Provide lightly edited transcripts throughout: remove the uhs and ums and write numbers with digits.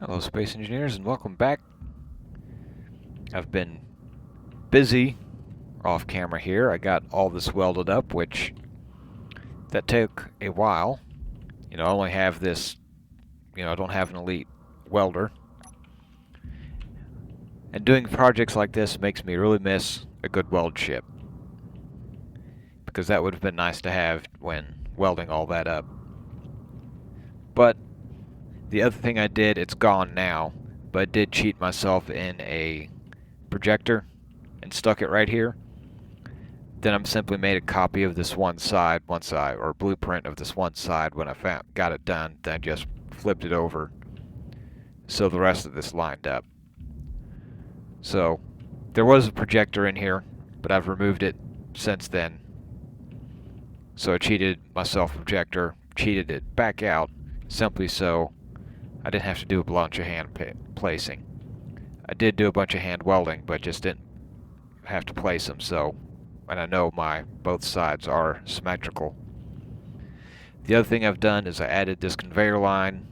Hello, Space Engineers, and welcome back. I've been busy off camera here. I got all this welded up, which that took a while. I only have this, I don't have an elite welder. And doing projects like this makes me really miss a good weld ship, because that would have been nice to have when welding all that up. But the other thing I did, it's gone now, but I did cheat myself in a projector and stuck it right here. Then I'm simply made a copy of this one side, or blueprint of this one side when I got it done. Then I just flipped it over so the rest of this lined up. So there was a projector in here, but I've removed it since then. So I cheated myself projector, cheated it back out, simply so I didn't have to do a bunch of hand placing. I did do a bunch of hand welding, but just didn't have to place them, and I know both sides are symmetrical. The other thing I've done is I added this conveyor line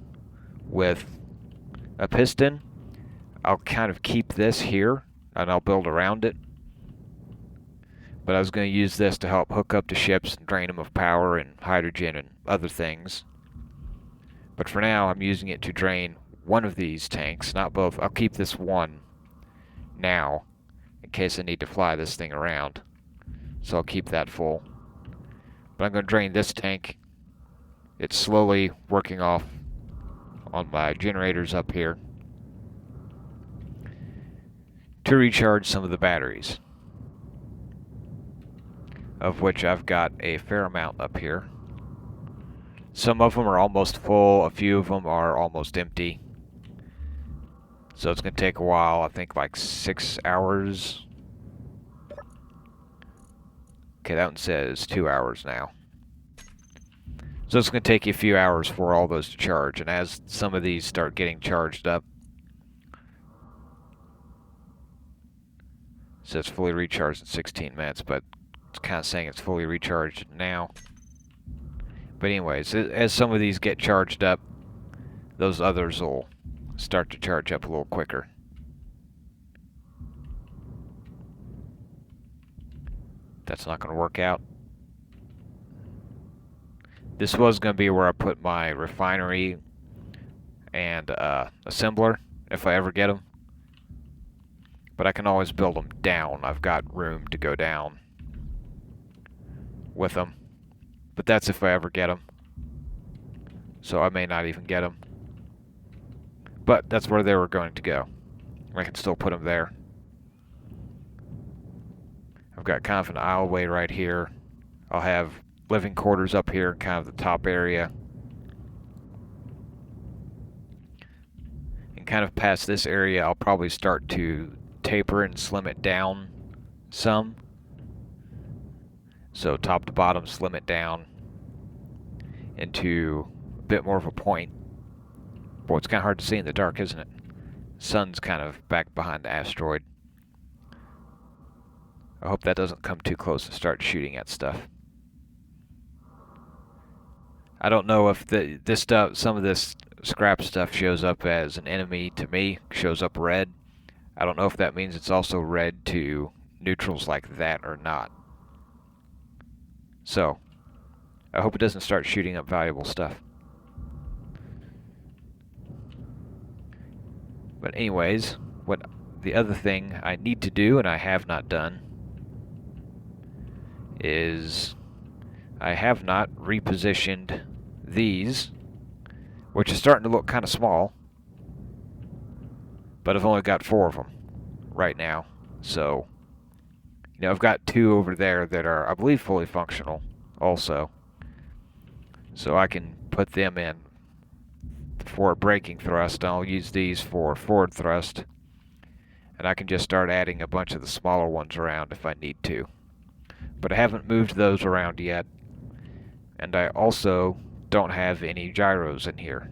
with a piston. I'll kind of keep this here, and I'll build around it. But I was going to use this to help hook up the ships and drain them of power and hydrogen and other things. But for now, I'm using it to drain one of these tanks, not both. I'll keep this one now, in case I need to fly this thing around. So I'll keep that full. But I'm going to drain this tank. It's slowly working off on my generators up here to recharge some of the batteries, of which I've got a fair amount up here. Some of them are almost full, a few of them are almost empty. So it's going to take a while, I think like 6 hours. Okay, that one says 2 hours now. So it's going to take you a few hours for all those to charge, and as some of these start getting charged up, it says fully recharged in 16 minutes, but it's kind of saying it's fully recharged now. But anyways, as some of these get charged up, those others will start to charge up a little quicker. That's not going to work out. This was going to be where I put my refinery and assembler, if I ever get them. But I can always build them down. I've got room to go down with them. But that's if I ever get them. So I may not even get them. But that's where they were going to go. I can still put them there. I've got kind of an aisleway right here. I'll have living quarters up here, kind of the top area. And kind of past this area, I'll probably start to taper and slim it down some. So top to bottom, slim it down into a bit more of a point. Boy, it's kind of hard to see in the dark, isn't it? The sun's kind of back behind the asteroid. I hope that doesn't come too close and start shooting at stuff. I don't know if some of this scrap stuff shows up as an enemy to me, shows up red. I don't know if that means it's also red to neutrals like that or not. So, I hope it doesn't start shooting up valuable stuff. But anyways, what the other thing I need to do, and I have not done, is I have not repositioned these, which is starting to look kind of small, but I've only got 4 of them right now. So, I've got 2 over there that are, I believe, fully functional also. So I can put them in for braking thrust. I'll use these for forward thrust. And I can just start adding a bunch of the smaller ones around if I need to. But I haven't moved those around yet. And I also don't have any gyros in here,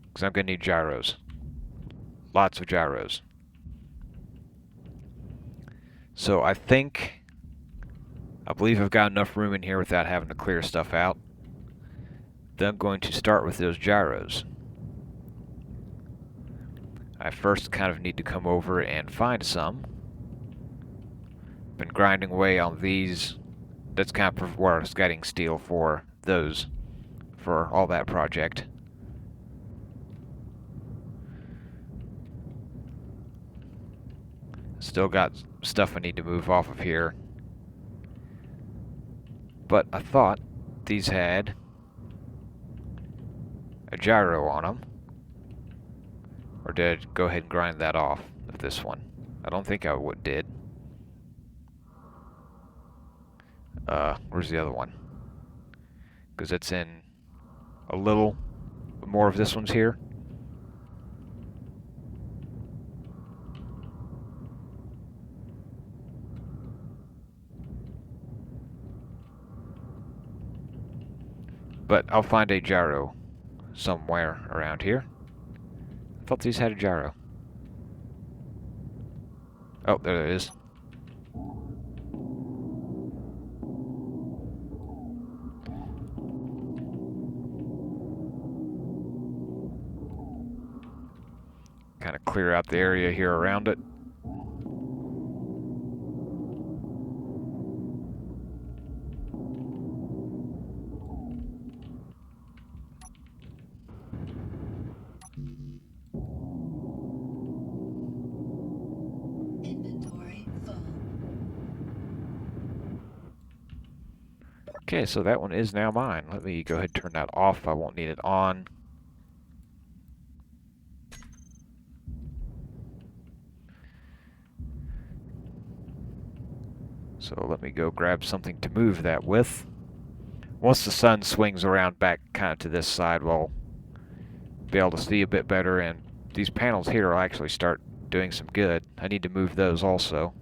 because I'm going to need gyros. Lots of gyros. So I believe I've got enough room in here without having to clear stuff out. Then I'm going to start with those gyros. I first kind of need to come over and find some. Been grinding away on these. That's kind of where I was getting steel for those, for all that project. Still got stuff I need to move off of here. But I thought these had a gyro on them. Or did I go ahead and grind that off of this one? I don't think I did. Where's the other one? Because it's in a little more of this one's here. But I'll find a gyro somewhere around here. I thought these had a gyro. Oh, there it is. Kind of clear out the area here around it. Okay, so that one is now mine. Let me go ahead and turn that off. I won't need it on. So let me go grab something to move that with. Once the sun swings around back kind of to this side, we'll be able to see a bit better, and these panels here will actually start doing some good. I need to move those also.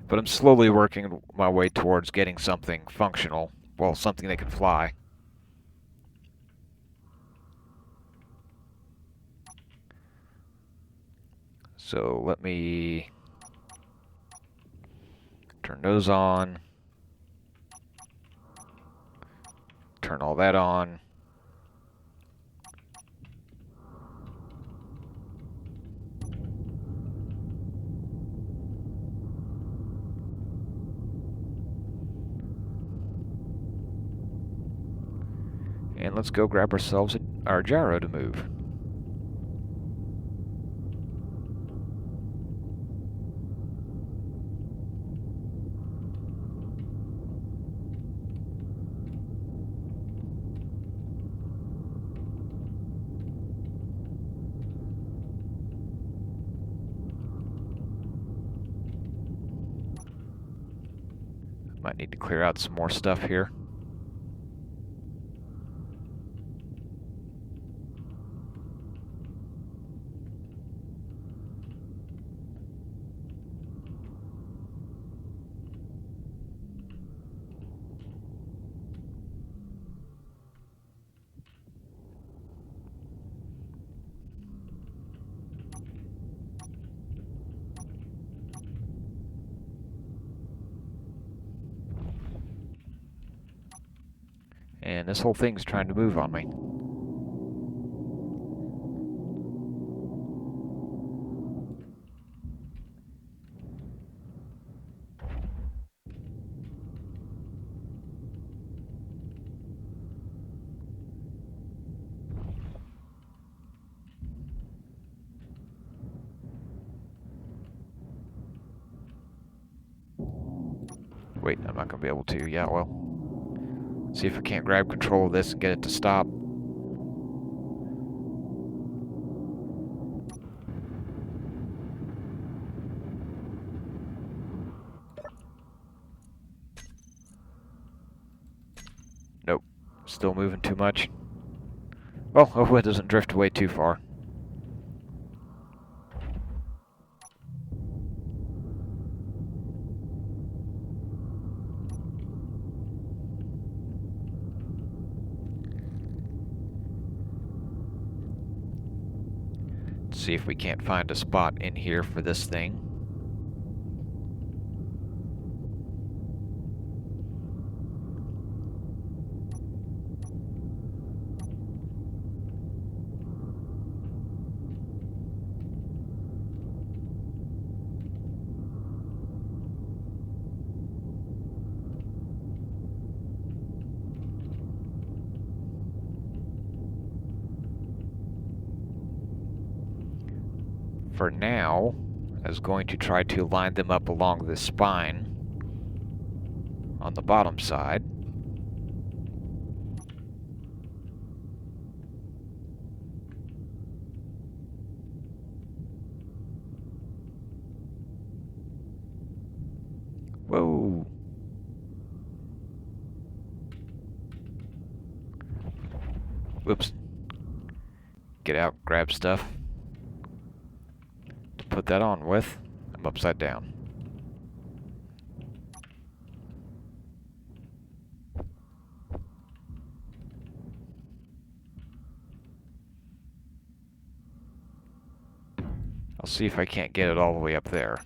But I'm slowly working my way towards getting something functional. Well, something that can fly. So let me turn those on. Turn all that on. And let's go grab ourselves our gyro to move. Might need to clear out some more stuff here. And this whole thing's trying to move on me. Wait, I'm not going to be able to. Yeah, well. See if I can't grab control of this and get it to stop. Nope. Still moving too much. Well, I hope it doesn't drift away too far. See if we can't find a spot in here for this thing. for now, I was going to try to line them up along the spine on the bottom side. Whoa! Whoops. Get out, grab stuff to put that on with. I'm upside down. I'll see if I can't get it all the way up there.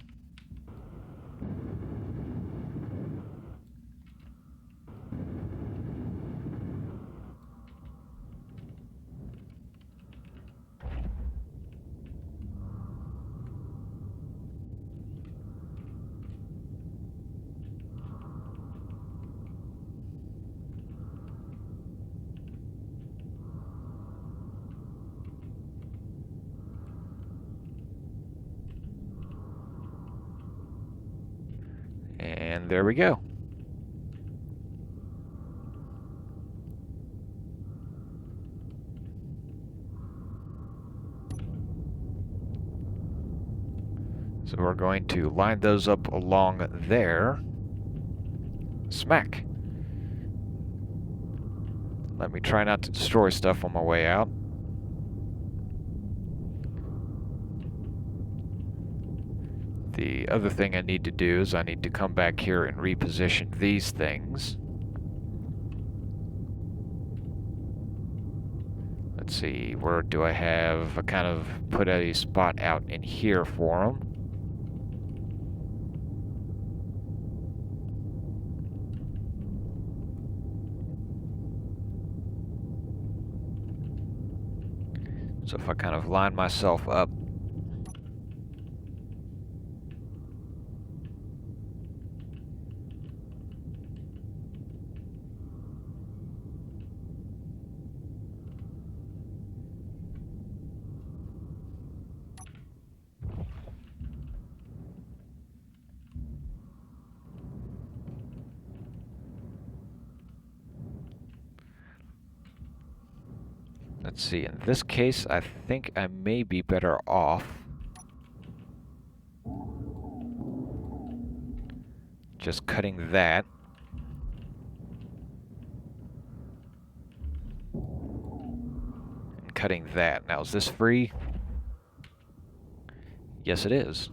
And there we go. So we're going to line those up along there. Smack. Let me try not to destroy stuff on my way out. The other thing I need to do is I need to come back here and reposition these things. Let's see, where do I have? I kind of put a spot out in here for them. So if I kind of line myself up, let's see, in this case, I think I may be better off just cutting that. And cutting that. Now, is this free? Yes, it is.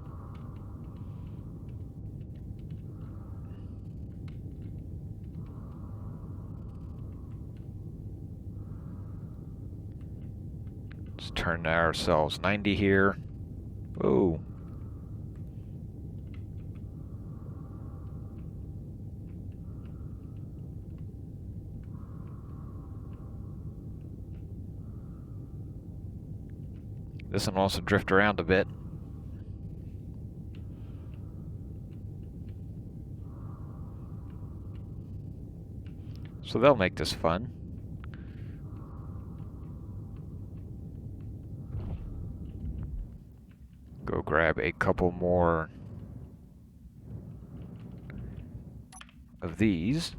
Let's turn ourselves 90 here. Whoa. This one wants to drift around a bit. So they'll make this fun. Go grab a couple more of these.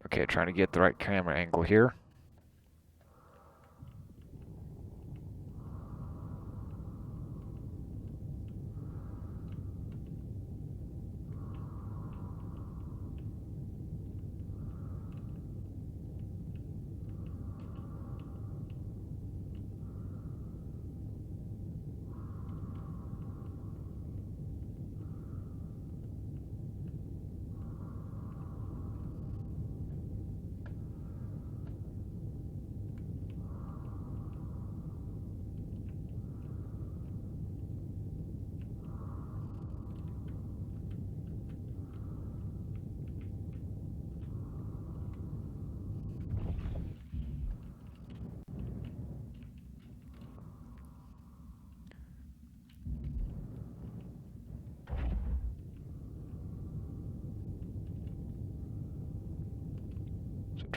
Okay, trying to get the right camera angle here.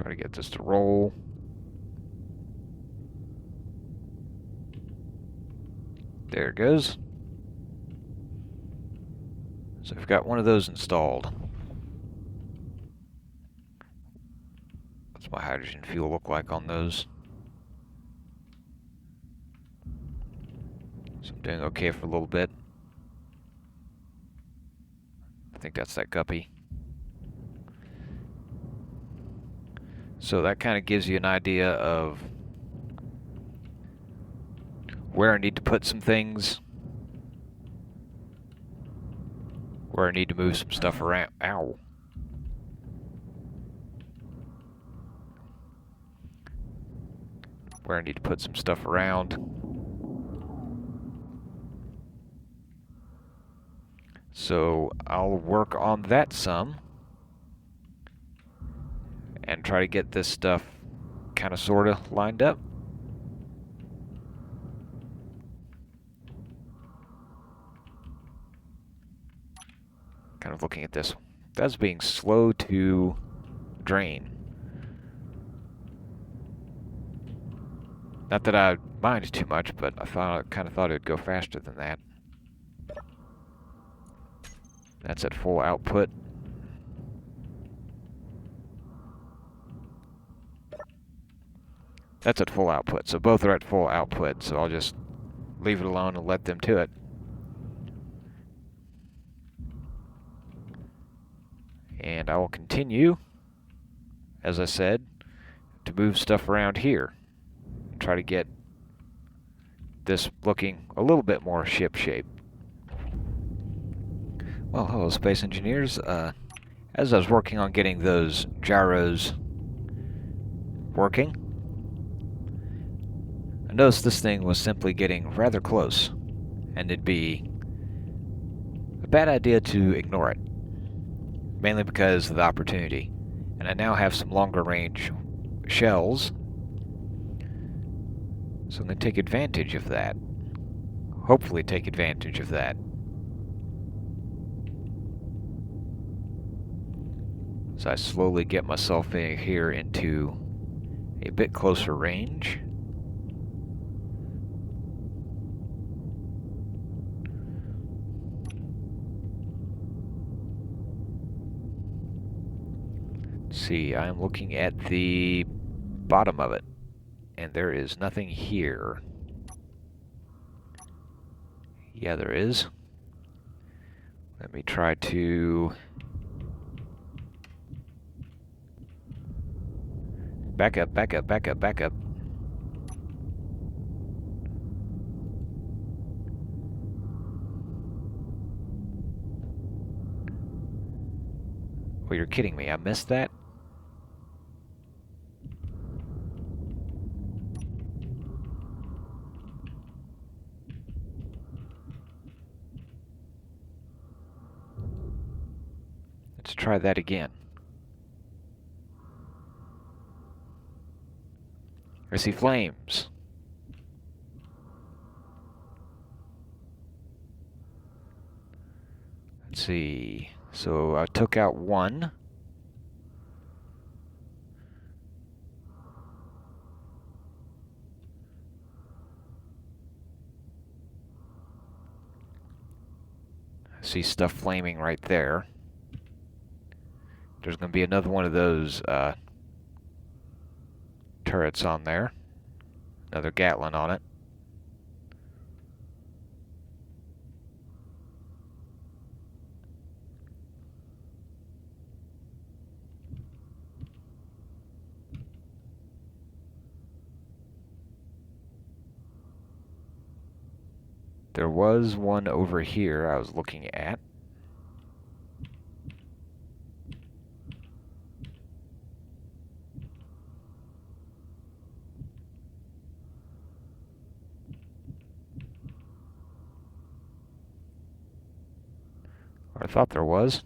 Try to get this to roll. There it goes. So we've got one of those installed. What's my hydrogen fuel look like on those? So I'm doing okay for a little bit. I think that's that guppy. So that kind of gives you an idea of where I need to put some things, where I need to move some stuff around. Ow. Where I need to put some stuff around. So I'll work on that some and try to get this stuff kind of sort of lined up. Kind of looking at this. That's being slow to drain. Not that I mind too much, but I kind of thought it'd go faster than that. That's at full output. That's at full output, so both are at full output, so I'll just leave it alone and let them to it. And I will continue, as I said, to move stuff around here. Try to get this looking a little bit more ship shape. Well, hello space engineers. As I was working on getting those gyros working, I noticed this thing was simply getting rather close, and it'd be a bad idea to ignore it, mainly because of the opportunity. And I now have some longer range shells, so I'm going to take advantage of that. Hopefully take advantage of that. So I slowly get myself in here into a bit closer range. Let's see, I'm looking at the bottom of it, and there is nothing here. Yeah, there is. Let me try to back up, back up, back up, back up. Oh, you're kidding me. I missed that? Let's try that again. I see flames. Let's see. So I took out one. I see stuff flaming right there. There's going to be another one of those turrets on there. Another Gatlin on it. There was one over here I was looking at. Or I thought there was.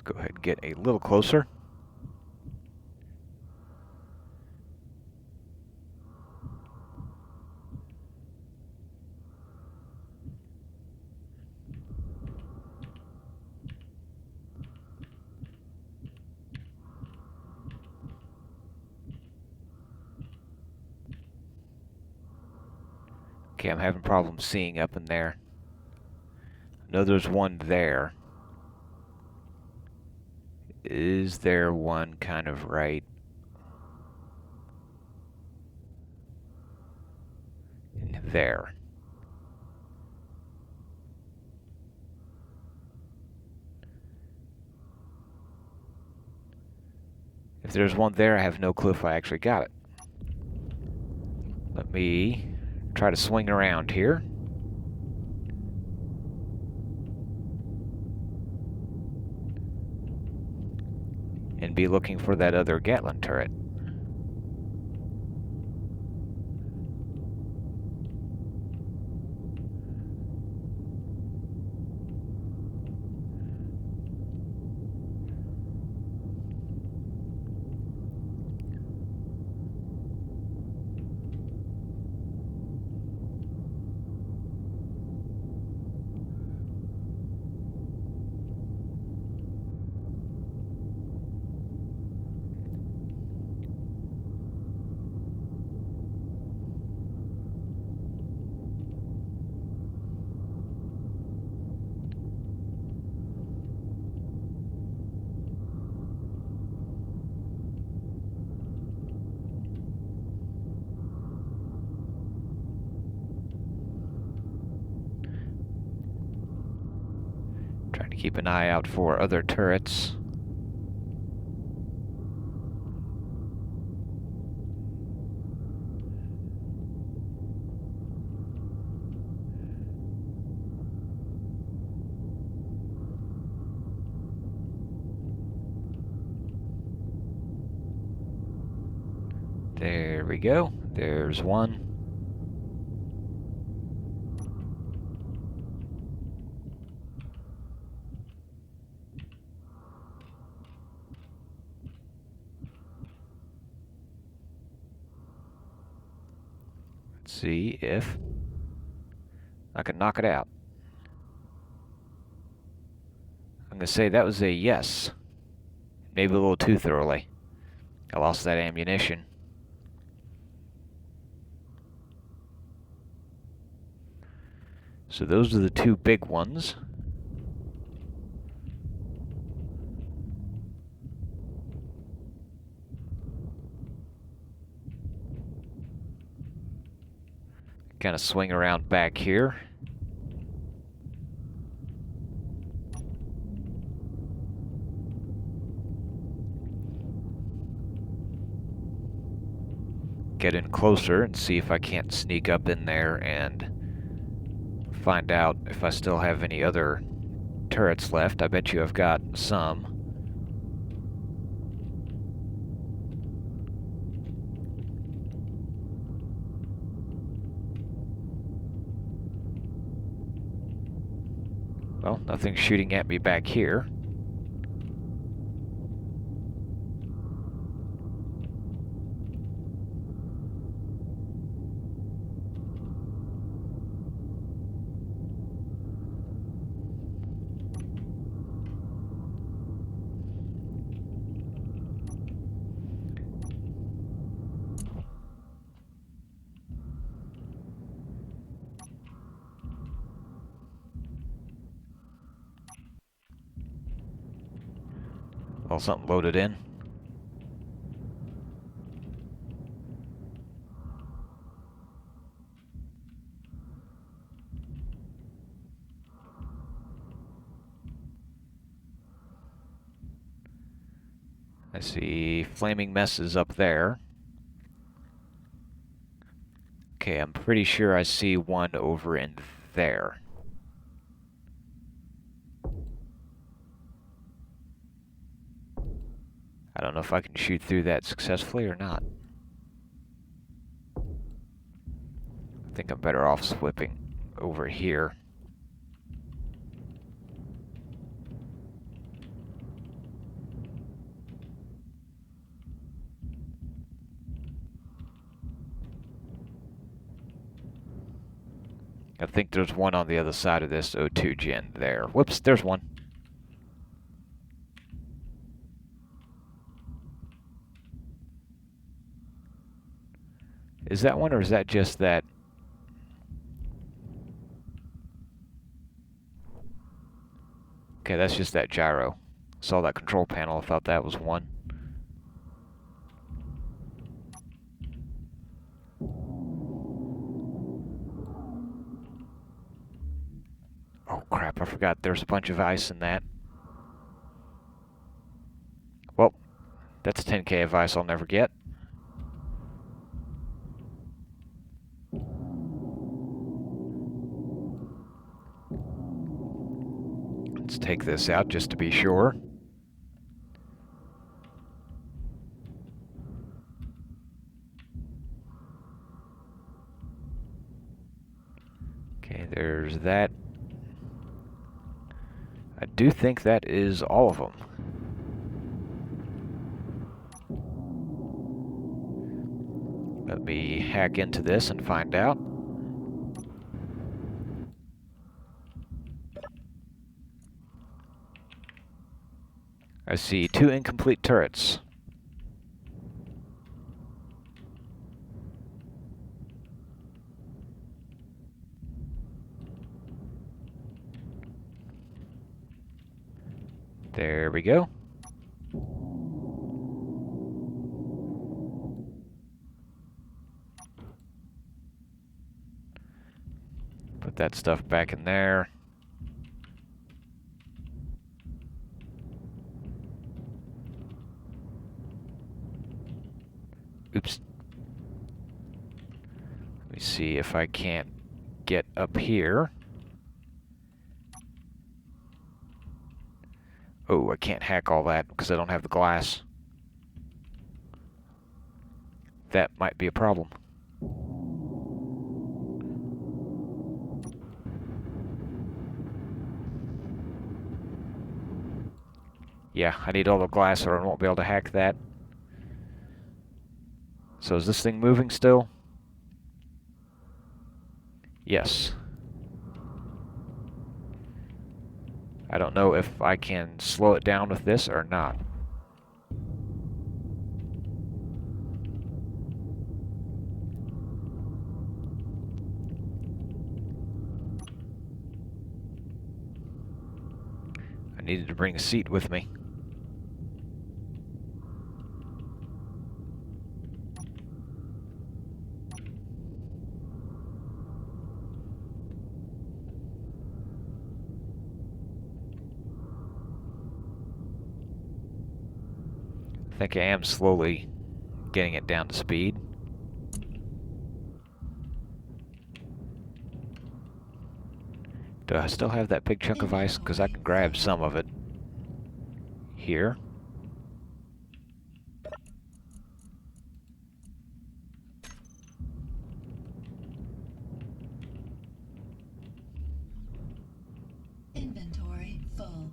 go ahead and get a little closer. Okay, I'm having problems seeing up in there. I know there's one there. Is there one kind of right in there? If there's one there, I have no clue if I actually got it. Let me try to swing around here. And be looking for that other Gatling turret. Trying to keep an eye out for other turrets. There we go. There's one. Let's see if I can knock it out. I'm going to say that was a yes. Maybe a little too thoroughly. I lost that ammunition. So those are the two big ones. Kind of swing around back here. Get in closer and see if I can't sneak up in there and find out if I still have any other turrets left. I bet you I've got some. Well, nothing's shooting at me back here. Well, something loaded in. I see flaming messes up there. Okay, I'm pretty sure I see one over in there. I don't know if I can shoot through that successfully or not. I think I'm better off slipping over here. I think there's one on the other side of this O2 gen there. Whoops, there's one. Is that one, or is that just that? Okay, that's just that gyro. Saw that control panel, I thought that was one. Oh crap, I forgot there's a bunch of ice in that. Well, that's 10k of ice I'll never get. Let's take this out just to be sure. Okay, there's that. I do think that is all of them. Let me hack into this and find out. I see 2 incomplete turrets. There we go. Put that stuff back in there. Oops. Let me see if I can't get up here. Oh, I can't hack all that because I don't have the glass. That might be a problem. Yeah, I need all the glass or I won't be able to hack that. So is this thing moving still? Yes. I don't know if I can slow it down with this or not. I needed to bring a seat with me. I think I am slowly getting it down to speed. Do I still have that big chunk of ice? Because I can grab some of it here. Inventory full.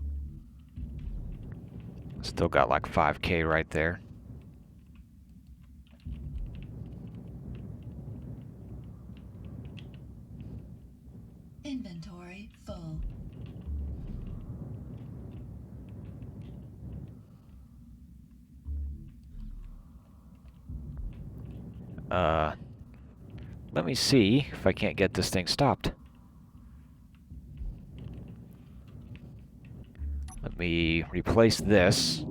Still got like 5k right there. Inventory full. Let me see if I can't get this thing stopped. Let me replace this.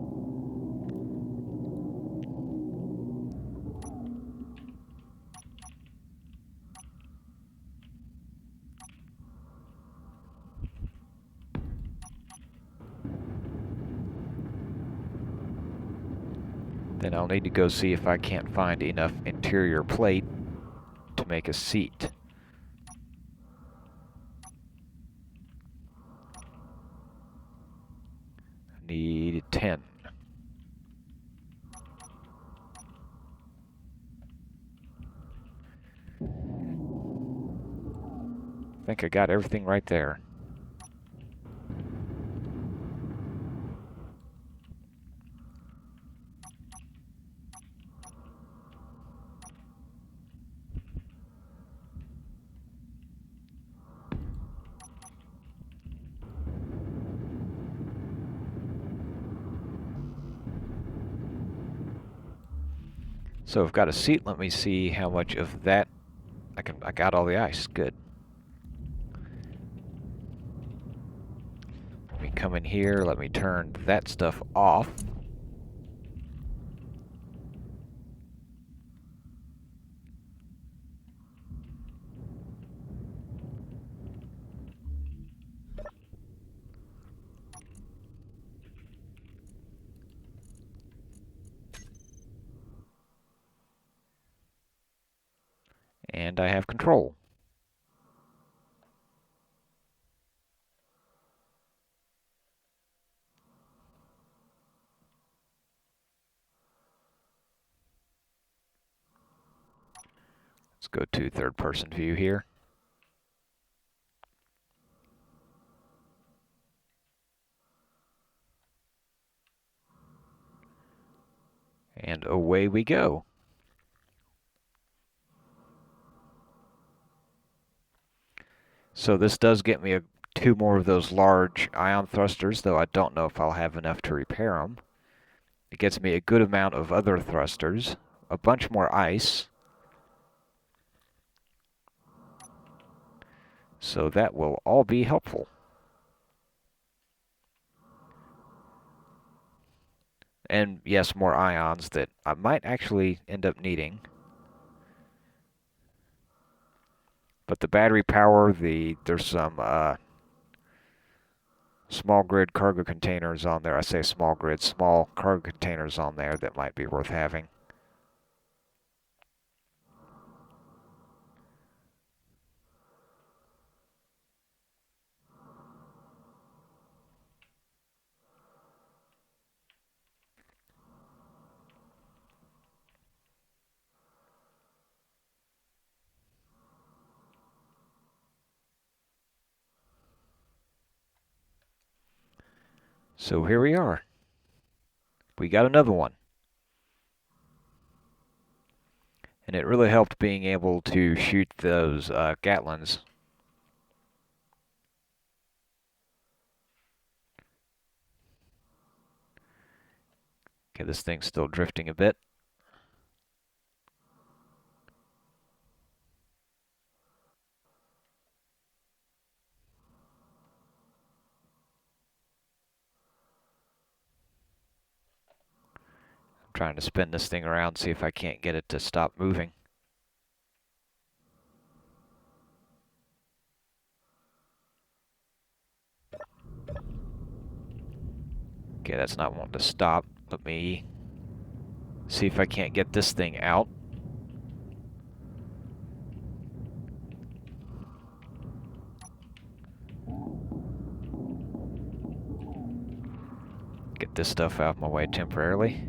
Then I'll need to go see if I can't find enough interior plate to make a seat. I need 10. I think I got everything right there. So I've got a seat. Let me see how much of that I got all the ice. Good. Let me come in here. Let me turn that stuff off. And I have control. Let's go to third-person view here. And away we go. So this does get me two more of those large ion thrusters, though I don't know if I'll have enough to repair them. It gets me a good amount of other thrusters, a bunch more ice. So that will all be helpful. And yes, more ions that I might actually end up needing. But the battery power, there's some small grid cargo containers on there. I say small grid, small cargo containers on there that might be worth having. So here we are. We got another one. And it really helped being able to shoot those Gatlins. Okay, this thing's still drifting a bit. I'm trying to spin this thing around, see if I can't get it to stop moving. Okay, that's not wanting to stop. Let me see if I can't get this thing out. Get this stuff out of my way temporarily.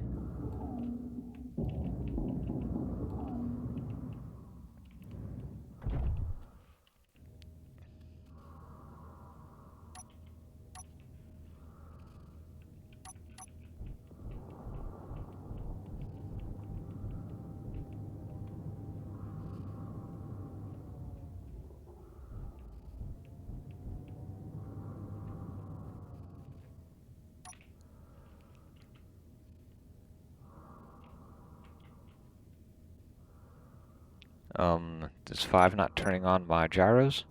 Is 5 not turning on my gyros?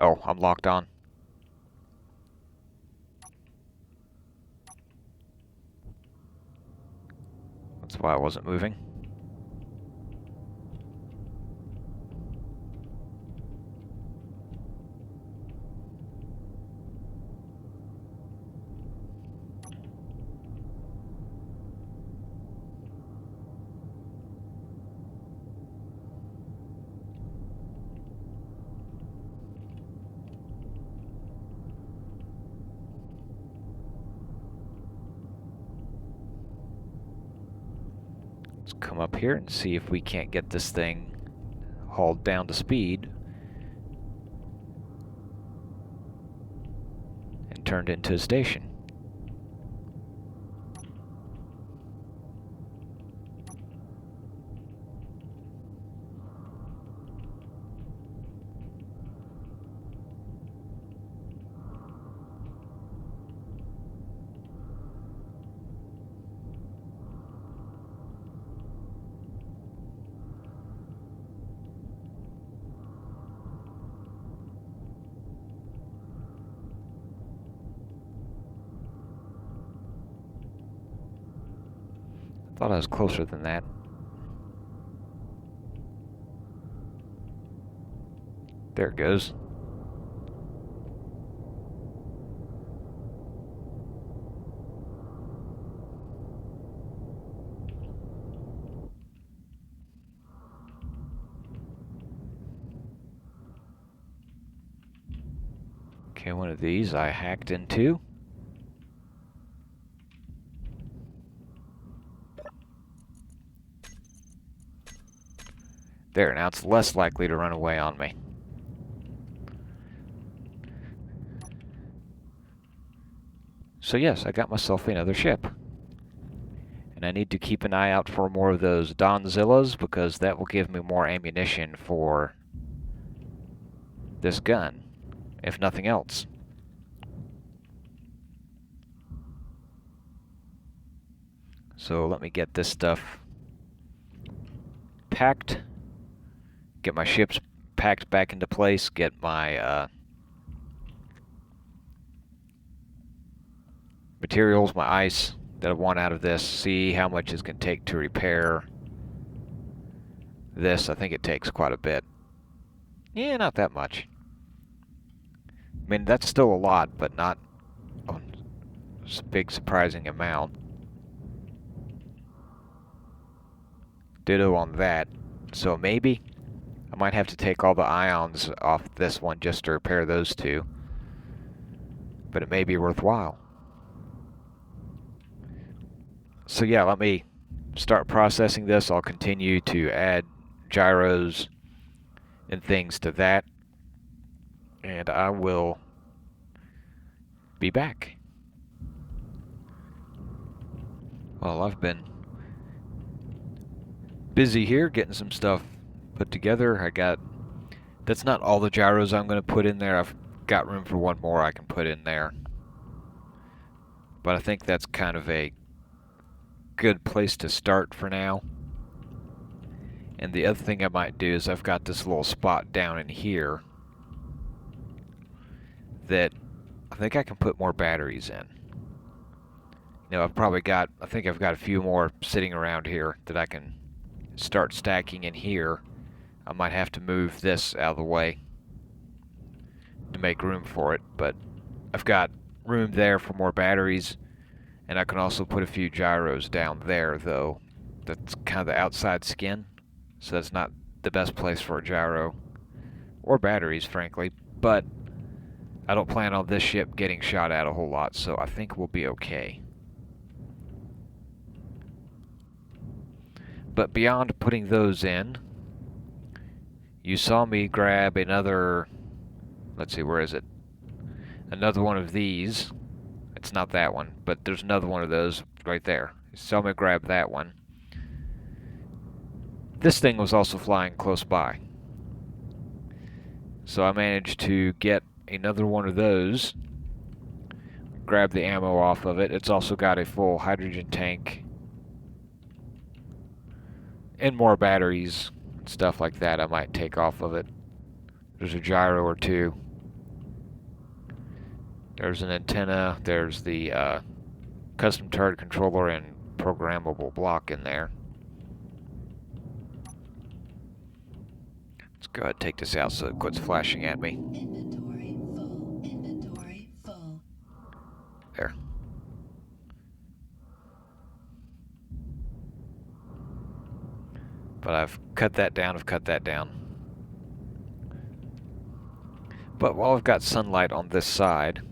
Oh, I'm locked on. That's why I wasn't moving. Let's come up here and see if we can't get this thing hauled down to speed and turned into a station. Thought I was closer than that. There it goes. Okay, one of these I hacked into. There, now it's less likely to run away on me. So yes, I got myself another ship. And I need to keep an eye out for more of those Donzillas, because that will give me more ammunition for this gun, if nothing else. So let me get this stuff packed, get my ships packed back into place, get my materials, my ice that I want out of this, see how much it's going to take to repair this. I think it takes quite a bit. Yeah, not that much. I mean, that's still a lot, but not a big surprising amount. Ditto on that. So maybe I might have to take all the ions off this one just to repair those two. But it may be worthwhile. So yeah, let me start processing this. I'll continue to add gyros and things to that. And I will be back. Well, I've been busy here getting some stuff put together. That's not all the gyros I'm going to put in there. I've got room for one more I can put in there. But I think that's kind of a good place to start for now. And the other thing I might do is I've got this little spot down in here that I think I can put more batteries in. You know, I think I've got a few more sitting around here that I can start stacking in here. I might have to move this out of the way to make room for it, but I've got room there for more batteries, and I can also put a few gyros down there, though. That's kind of the outside skin, so that's not the best place for a gyro, or batteries, frankly, but I don't plan on this ship getting shot at a whole lot, so I think we'll be okay. But beyond putting those in, you saw me grab another, let's see, where is it? Another one of these. It's not that one, but there's another one of those right there. You saw me grab that one. This thing was also flying close by. So I managed to get another one of those, grab the ammo off of it. It's also got a full hydrogen tank and more batteries and stuff like that I might take off of it. There's a gyro or two. There's an antenna. There's the custom turret controller and programmable block in there. Let's go ahead and take this out so it quits flashing at me. Inventory full. Inventory full. There. But I've cut that down. But while I've got sunlight on this side,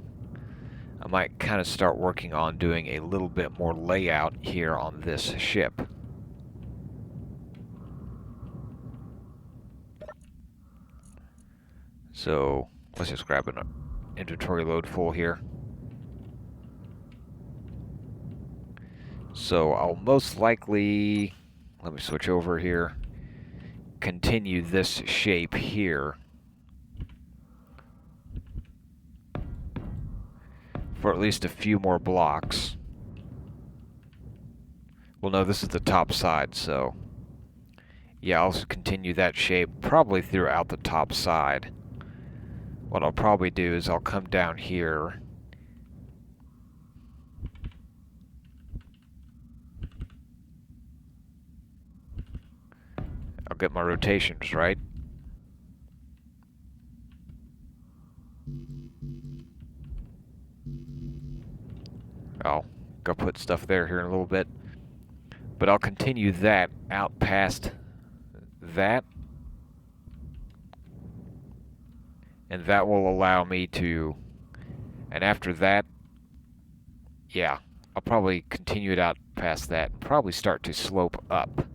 I might kind of start working on doing a little bit more layout here on this ship. So let's just grab an inventory load full here. So I'll most likely, let me switch over here, continue this shape here for at least a few more blocks. Well, no, this is the top side, so yeah, I'll continue that shape probably throughout the top side. What I'll probably do is I'll come down here get my rotations right. I'll go put stuff there here in a little bit. But I'll continue that out past that. And that will allow me to, and after that, yeah, I'll probably continue it out past that, and probably start to slope up.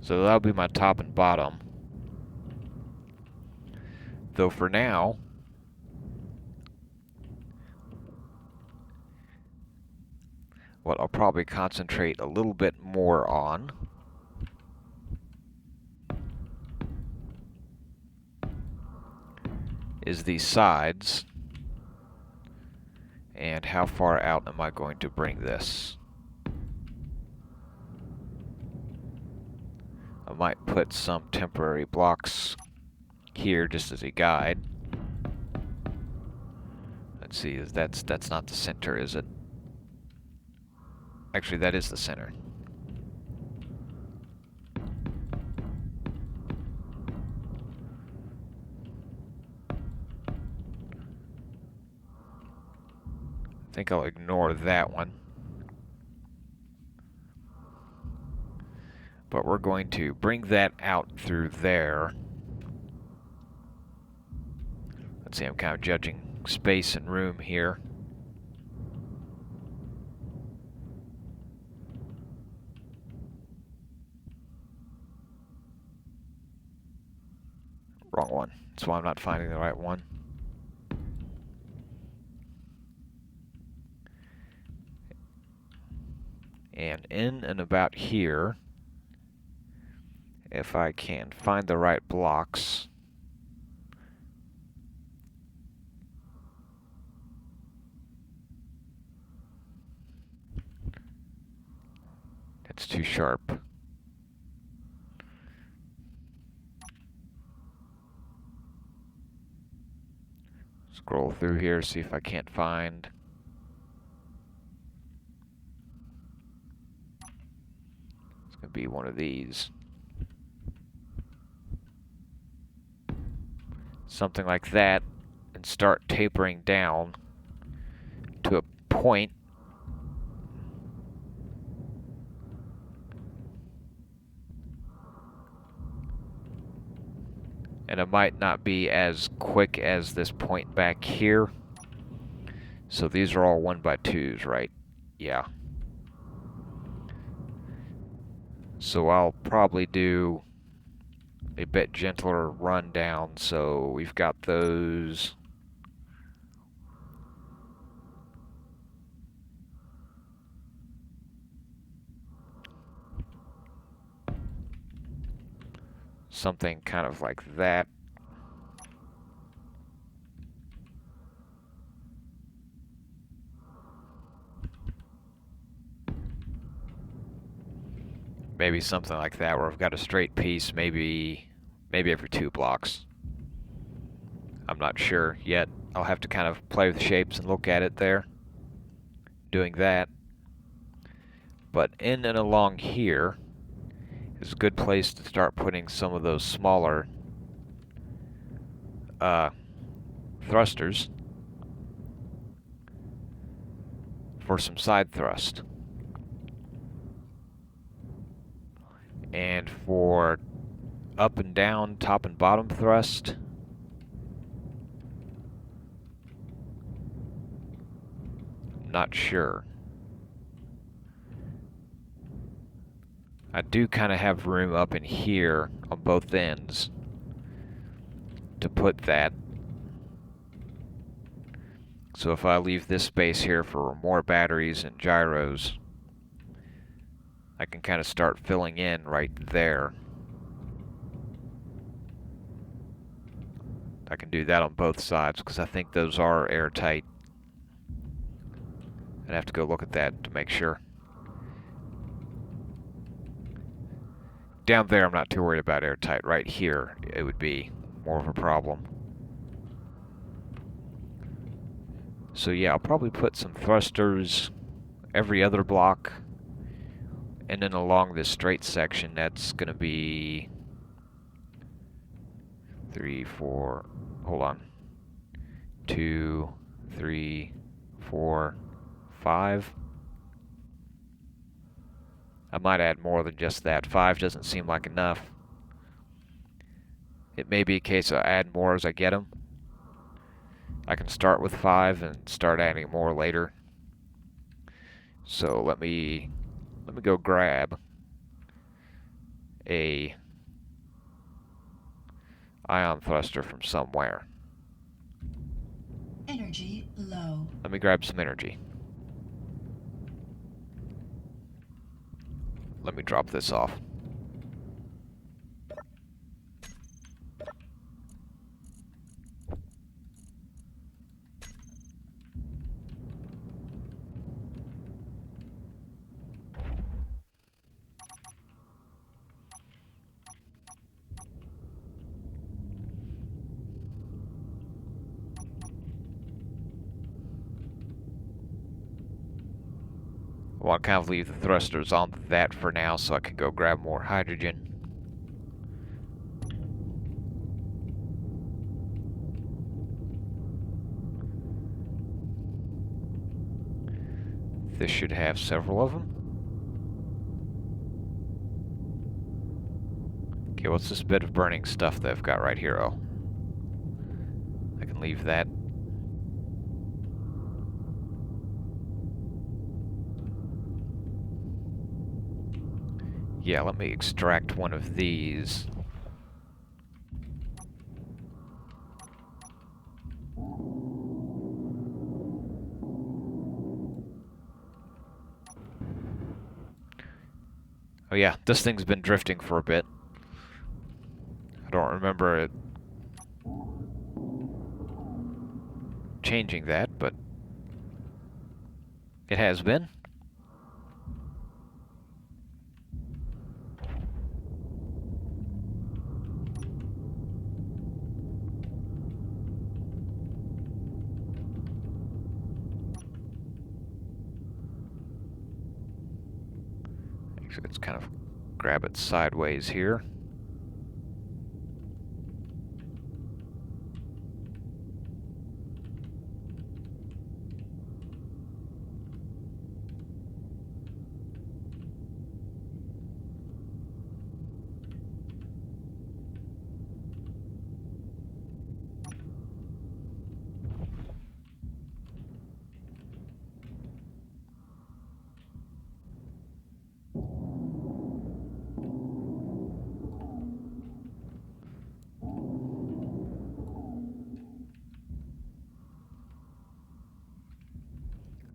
So that'll be my top and bottom. Though for now, what I'll probably concentrate a little bit more on is these sides. And how far out am I going to bring this? I might put some temporary blocks here just as a guide. Let's see, that's not the center, is it? Actually, that is the center. I think I'll ignore that one. But we're going to bring that out through there. Let's see, I'm kind of judging space and room here. Wrong one. That's why I'm not finding the right one. And in and about here, if I can find the right blocks, it's too sharp. Scroll through here, see if I can't find. It's going to be one of these. Something like that, and start tapering down to a point. And it might not be as quick as this point back here. So these are all 1x2s, right? Yeah. So I'll probably do a bit gentler run down. So we've got those. Something kind of like that. Maybe something like that where I've got a straight piece, maybe every 2 blocks. I'm not sure yet. I'll have to kind of play with shapes and look at it there, doing that. But in and along here is a good place to start putting some of those smaller thrusters for some side thrust. And for up and down, top and bottom thrust, not sure. I do kind of have room up in here on both ends to put that. So if I leave this space here for more batteries and gyros, I can kind of start filling in right there. I can do that on both sides because I think those are airtight. I'd have to go look at that to make sure. Down there, I'm not too worried about airtight. Right here, it would be more of a problem. So yeah, I'll probably put some thrusters every other block And then along this straight section, that's going to be 3, 4, hold on. 2, 3, 4, 5. I might add more than just that. 5 doesn't seem like enough. It may be a case of add more as I get them. I can start with 5 and start adding more later. So let me go grab a ion thruster from somewhere. Energy low. Let me grab some energy. Let me drop this off. I want to kind of leave the thrusters on that for now so I can go grab more hydrogen. This should have several of them. Okay, what's this bit of burning stuff that I've got right here? Oh, I can leave that. Yeah, let me extract one of these. Oh yeah, this thing's been drifting for a bit. I don't remember it changing that, but it has been. Let's kind of grab it sideways here.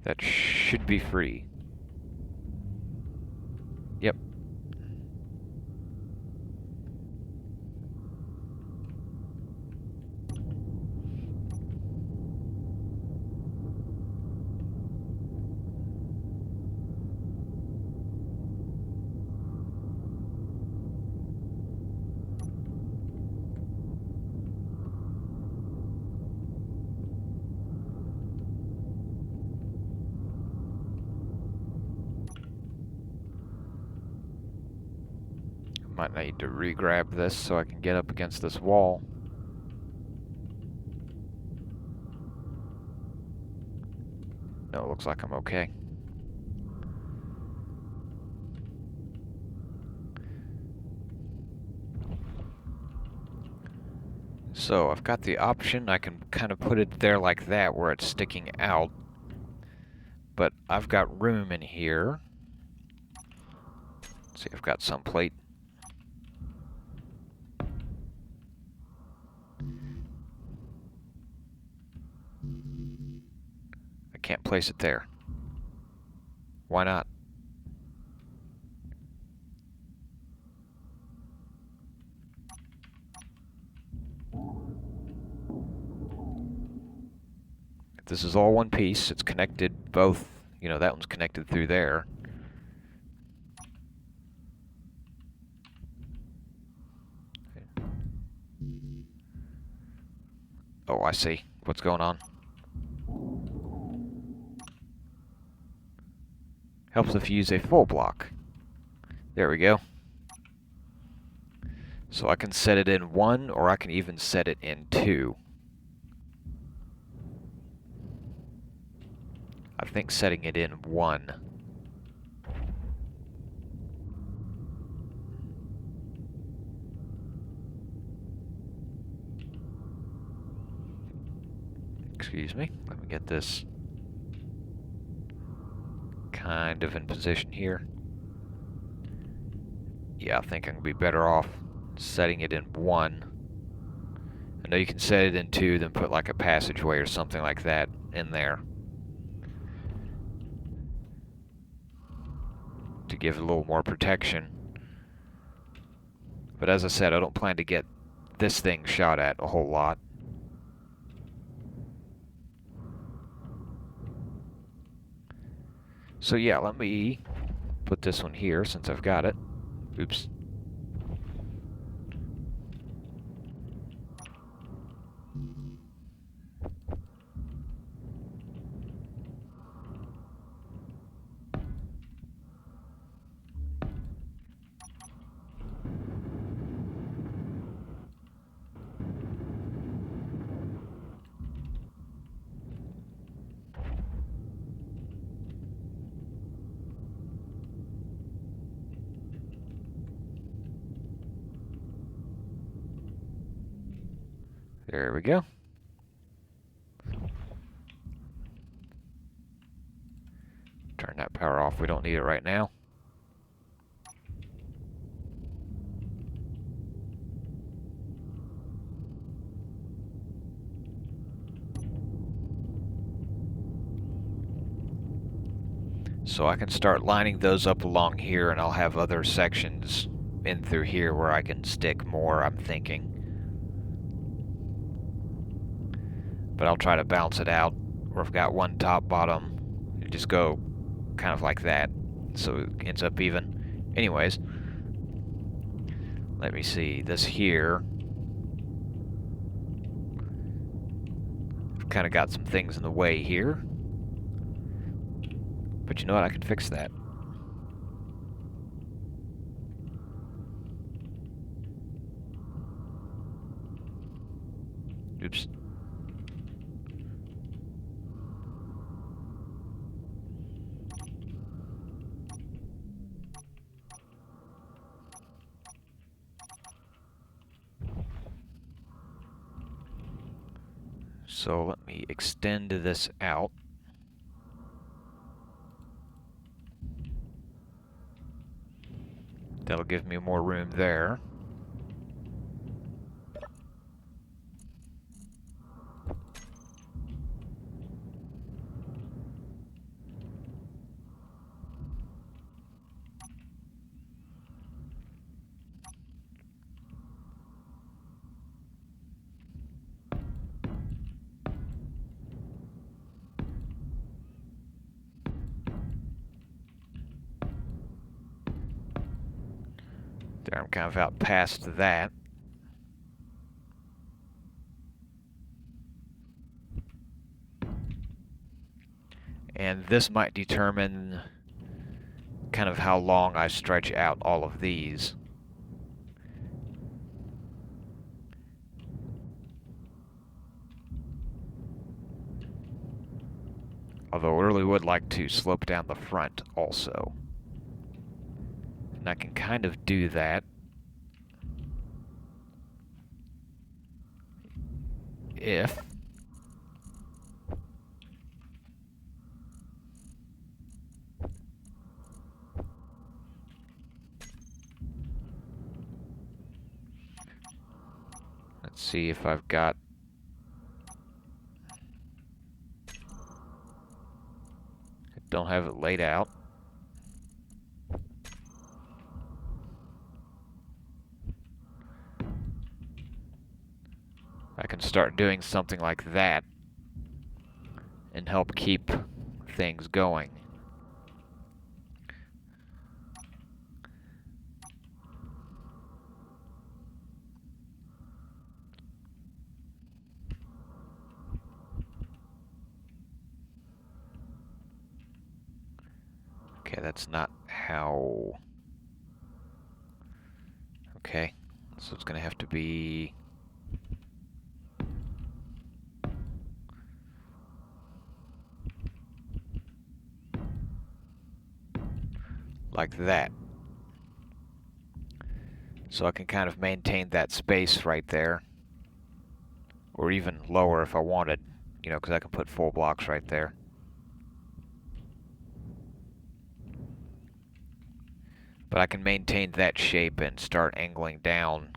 That should be free. Yep. Might need to re-grab this so I can get up against this wall. No, it looks like I'm okay. So I've got the option, I can kind of put it there like that where it's sticking out. But I've got room in here. Let's see, I've got some plate. I can't place it there. Why not? If this is all one piece, it's connected both, you know, that one's connected through there. Oh, I see what's going on. Helps if you use a full block. There we go. So I can set it in 1, or I can even set it in 2. I think setting it in 1. Excuse me. Let me get this kind of in position here. Yeah, I think I'm going to be better off setting it in 1. I know you can set it in 2, then put like a passageway or something like that in there to give it a little more protection. But as I said, I don't plan to get this thing shot at a whole lot. So yeah, let me put this one here since I've got it. Oops. There we go. Turn that power off. We don't need it right now. So I can start lining those up along here, and I'll have other sections in through here where I can stick more, I'm thinking. But I'll try to balance it out, where I've got one top, bottom, and just go kind of like that, so it ends up even. Anyways, let me see, this here, I've kind of got some things in the way here. But you know what, I can fix that. Oops. So let me extend this out. That'll give me more room there. There, I'm kind of out past that. And this might determine kind of how long I stretch out all of these. Although I really would like to slope down the front also. And I can kind of do that if let's see if I've got don't have it laid out. I can start doing something like that and help keep things going. Okay, that's not how Okay, so it's gonna have to be like that. So I can kind of maintain that space right there. Or even lower if I wanted, you know, because I can put full blocks right there. But I can maintain that shape and start angling down.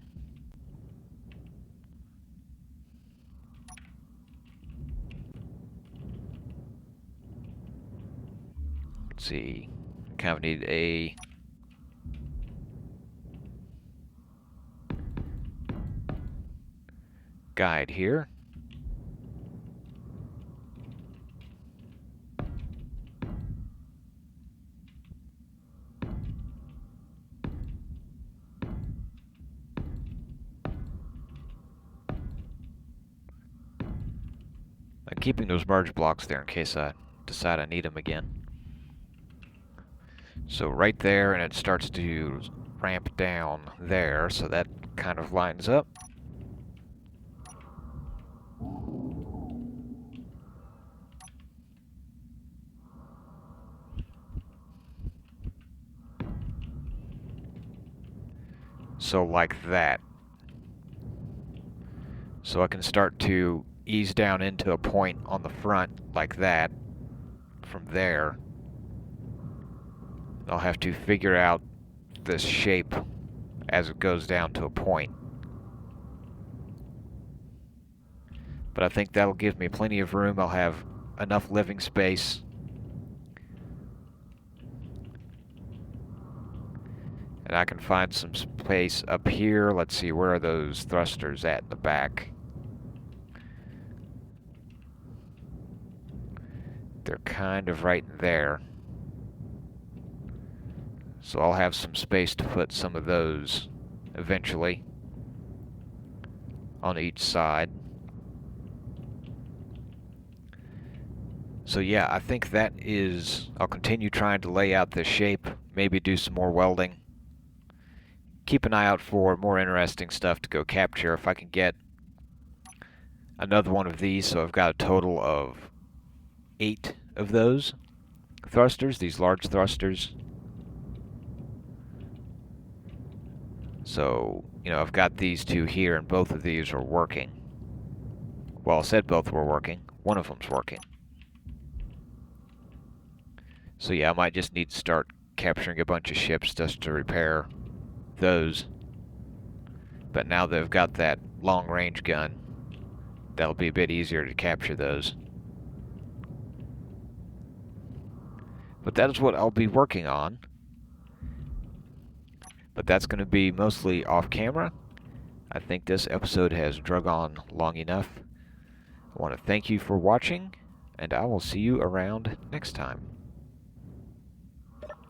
Let's see, kind of need a guide here. I'm keeping those merge blocks there in case I decide I need them again. So right there, and it starts to ramp down there, so that kind of lines up. So like that. So I can start to ease down into a point on the front like that. From there, I'll have to figure out this shape as it goes down to a point. But I think that'll give me plenty of room. I'll have enough living space. And I can find some space up here. Let's see, where are those thrusters at in the back? They're kind of right there. So I'll have some space to put some of those eventually on each side. So yeah, I think that is, I'll continue trying to lay out this shape, maybe do some more welding. Keep an eye out for more interesting stuff to go capture. If I can get another one of these, so I've got a total of 8 of those thrusters, these large thrusters. So, you know, I've got these 2 here, and both of these are working. Well, I said both were working. One of them's working. So yeah, I might just need to start capturing a bunch of ships just to repair those. But now they've got that long-range gun, that'll be a bit easier to capture those. But that is what I'll be working on. But that's going to be mostly off camera. I think this episode has drug on long enough. I want to thank you for watching, and I will see you around next time.